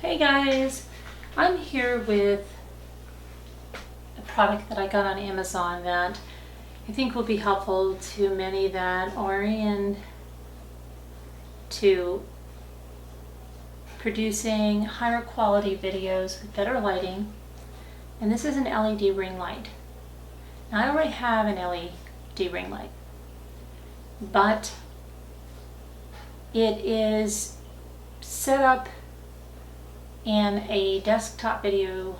Hey guys, I'm here with a product that I got on Amazon that I think will be helpful to many that are into producing higher quality videos with better lighting. And this is an LED ring light. Now I already have an LED ring light, but it is set up in a desktop video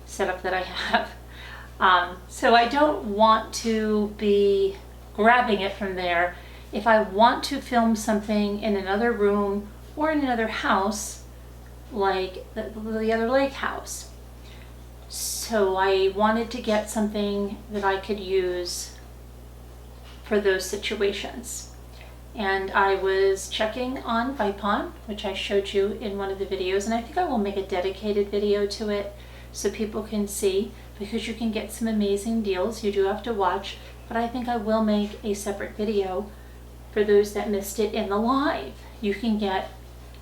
setup that I have. So I don't want to be grabbing it from there. If I want to film something in another room or in another house, like the other lake house. So I wanted to get something that I could use for those situations. And I was checking on Vipon, which I showed you in one of the videos, and I think I will make a dedicated video to it so people can see, because you can get some amazing deals. You do have to watch, but I think I will make a separate video for those that missed it in the live. You can get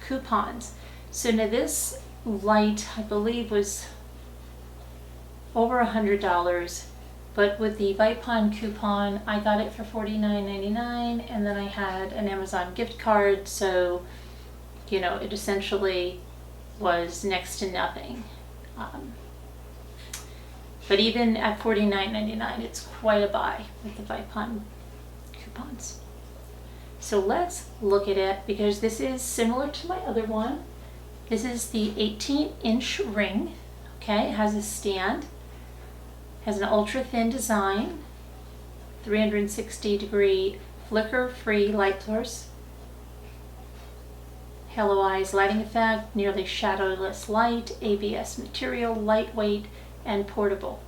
coupons. So now this light, I believe, was over $100. But with the Vipon coupon, I got it for $49.99, and then I had an Amazon gift card, so it essentially was next to nothing. But even at $49.99, it's quite a buy with the Vipon coupons. So let's look at it, because this is similar to my other one. This is the 18-inch ring. Okay, it has a stand. Has an ultra thin design, 360-degree flicker-free light source, halo eyes lighting effect, nearly shadowless light, ABS material, lightweight, and portable.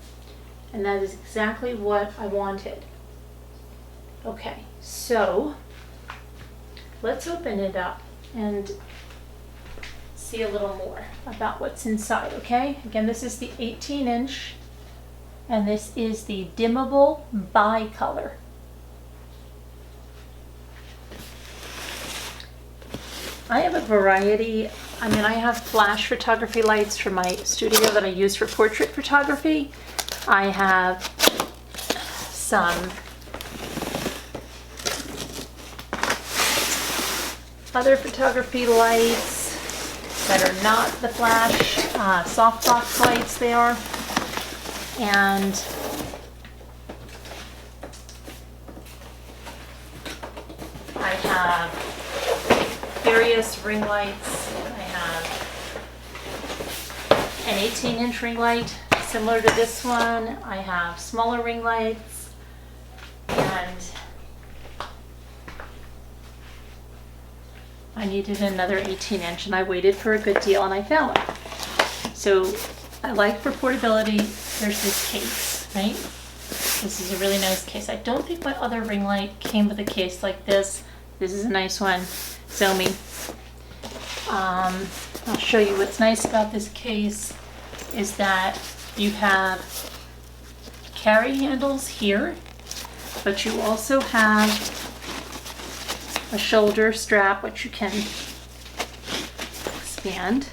And that is exactly what I wanted. Okay, so let's open it up and see a little more about what's inside, okay? Again, this is the 18-inch. And this is the dimmable bi-color. I have a variety. I have flash photography lights from my studio that I use for portrait photography. I have some other photography lights that are not the flash, softbox lights they are. And I have various ring lights. I have an 18-inch ring light similar to this one. I have smaller ring lights, and I needed another 18-inch, and I waited for a good deal, and I found one. So I like for portability. There's this case, right? This is a really nice case. I don't think my other ring light came with a case like this. This is a nice one. Xiaomi. I'll show you what's nice about this case is that you have carry handles here, but you also have a shoulder strap which you can expand.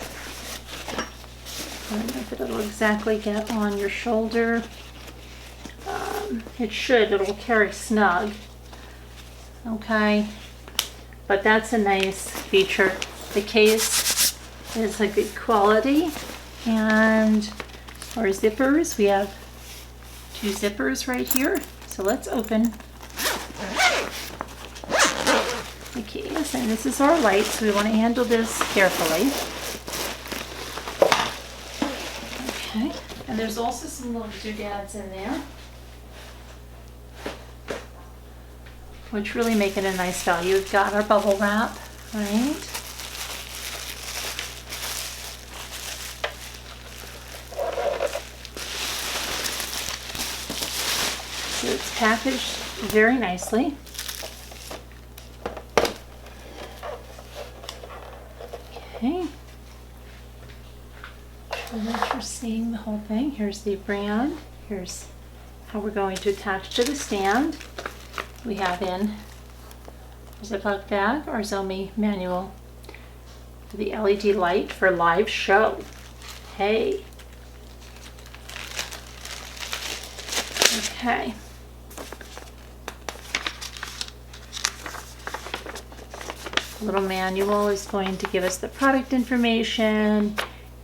I don't know if it'll exactly get on your shoulder. It should. It'll carry snug. Okay. But that's a nice feature. The case is a good quality. And our zippers, we have 2 zippers right here. So let's open the case. And this is our light, so we want to handle this carefully. Okay, and there's also some little doodads in there, which really make it a nice value. We've got our bubble wrap, right? So it's packaged very nicely. Okay. So that you're seeing the whole thing. Here's the brand. Here's how we're going to attach to the stand. We have in Ziploc bag, our Xiaomi manual the LED light for live show. Hey. Okay. Little manual is going to give us the product information.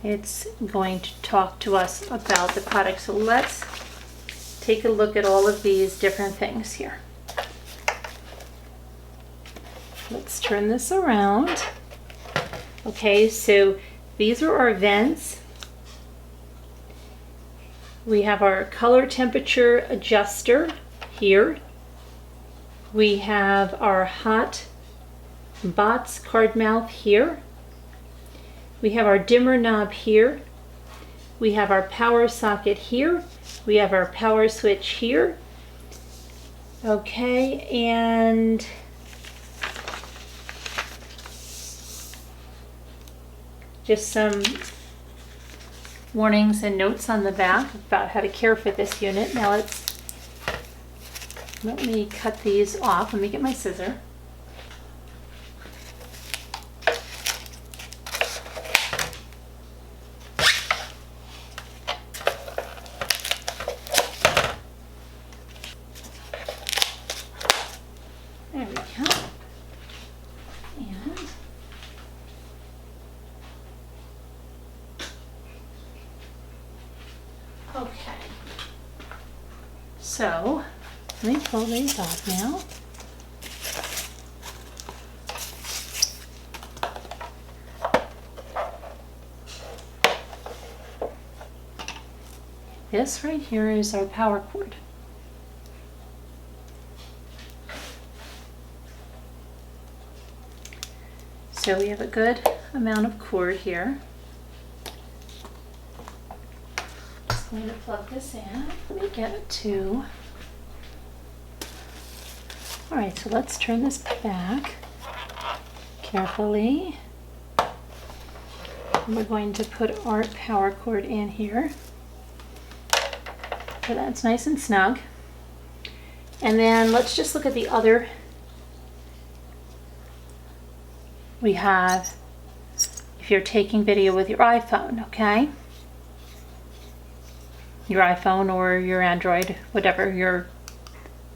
It's going to talk to us about the product. So let's take a look at all of these different things here. Let's turn this around. Okay, so these are our vents. We have our color temperature adjuster here. We have our hot bots card mouth here. We have our dimmer knob here. We have our power socket here. We have our power switch here. Okay, and just some warnings and notes on the back about how to care for this unit. Now let me cut these off. Let me get my scissor. There we go. And okay. So let me pull these off now. This right here is our power cord. So we have a good amount of cord here. Just going to plug this in. Let me get it to. All right, so let's turn this back carefully. And we're going to put our power cord in here. So that's nice and snug. And then let's just look at the other. We have, if you're taking video with your iPhone, okay? Your iPhone or your Android, whatever, your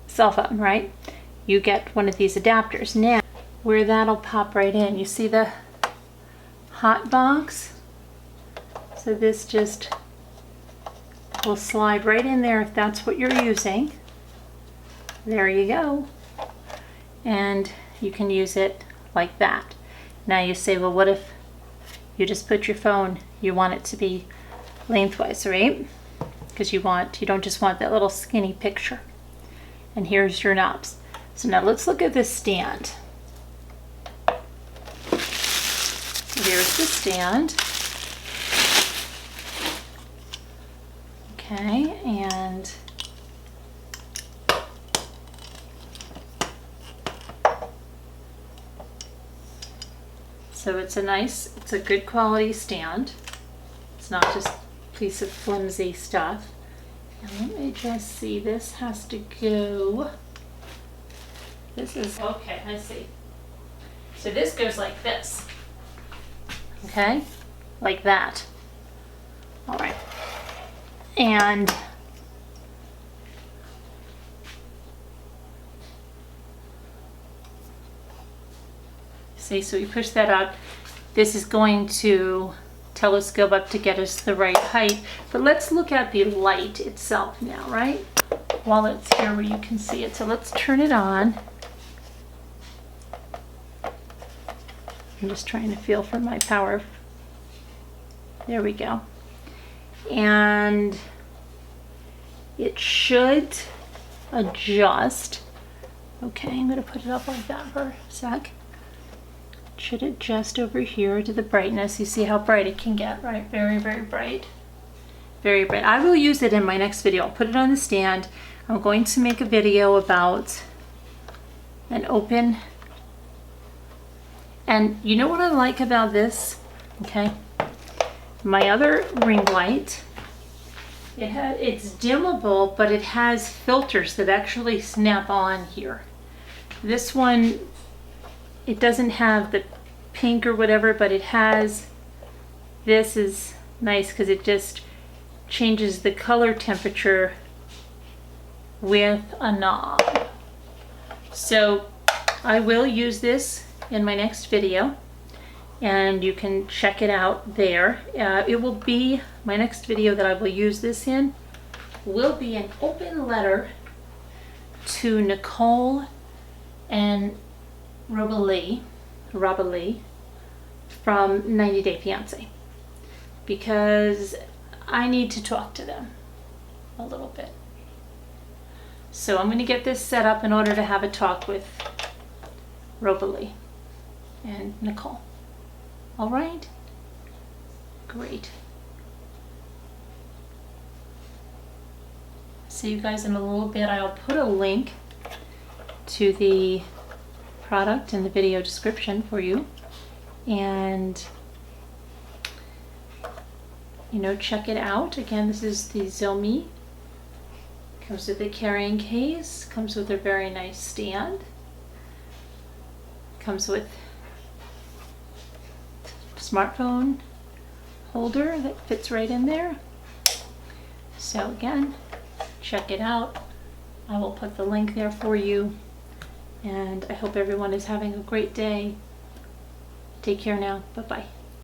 cell phone, right? You get one of these adapters. Now, where that'll pop right in, you see the hot box? So this just will slide right in there if that's what you're using. There you go. And you can use it like that. Now you say, well, what if you just put your phone, you want it to be lengthwise, right? Because you don't just want that little skinny picture. And here's your knobs. So now let's look at this stand. Here's the stand. Okay, and so it's a good quality stand. It's not just a piece of flimsy stuff. And let me just see, this has to go, this is, okay, I see. So this goes like this, okay? Like that. All right. And see, so we push that out. This is going to telescope up to get us the right height. But let's look at the light itself now, right? While it's here where you can see it. So let's turn it on. I'm just trying to feel for my power. There we go. And it should adjust. Okay, I'm going to put it up like that for a sec. It should adjust over here to the brightness. You see how bright it can get, right? Very, very bright. Very bright. I will use it in my next video. I'll put it on the stand. I'm going to make a video about an open. And you know what I like about this? Okay. My other ring light, it's dimmable, but it has filters that actually snap on here. This one, it doesn't have the pink or whatever, but it has, this is nice because it just changes the color temperature with a knob. So I will use this in my next video, and you can check it out there. It will be, my next video that I will use this in will be an open letter to Nicole and Robalee from 90 Day Fiancé, because I need to talk to them a little bit. So I'm going to get this set up in order to have a talk with Robalee and Nicole. All right? Great. See you guys in a little bit. I'll put a link to the product in the video description for you. And, you know, check it out. Again, this is the Zomi. Comes with a carrying case. Comes with a very nice stand. Comes with smartphone holder that fits right in there. So again, check it out. I will put the link there for you, and I hope everyone is having a great day. Take care now. Bye-bye.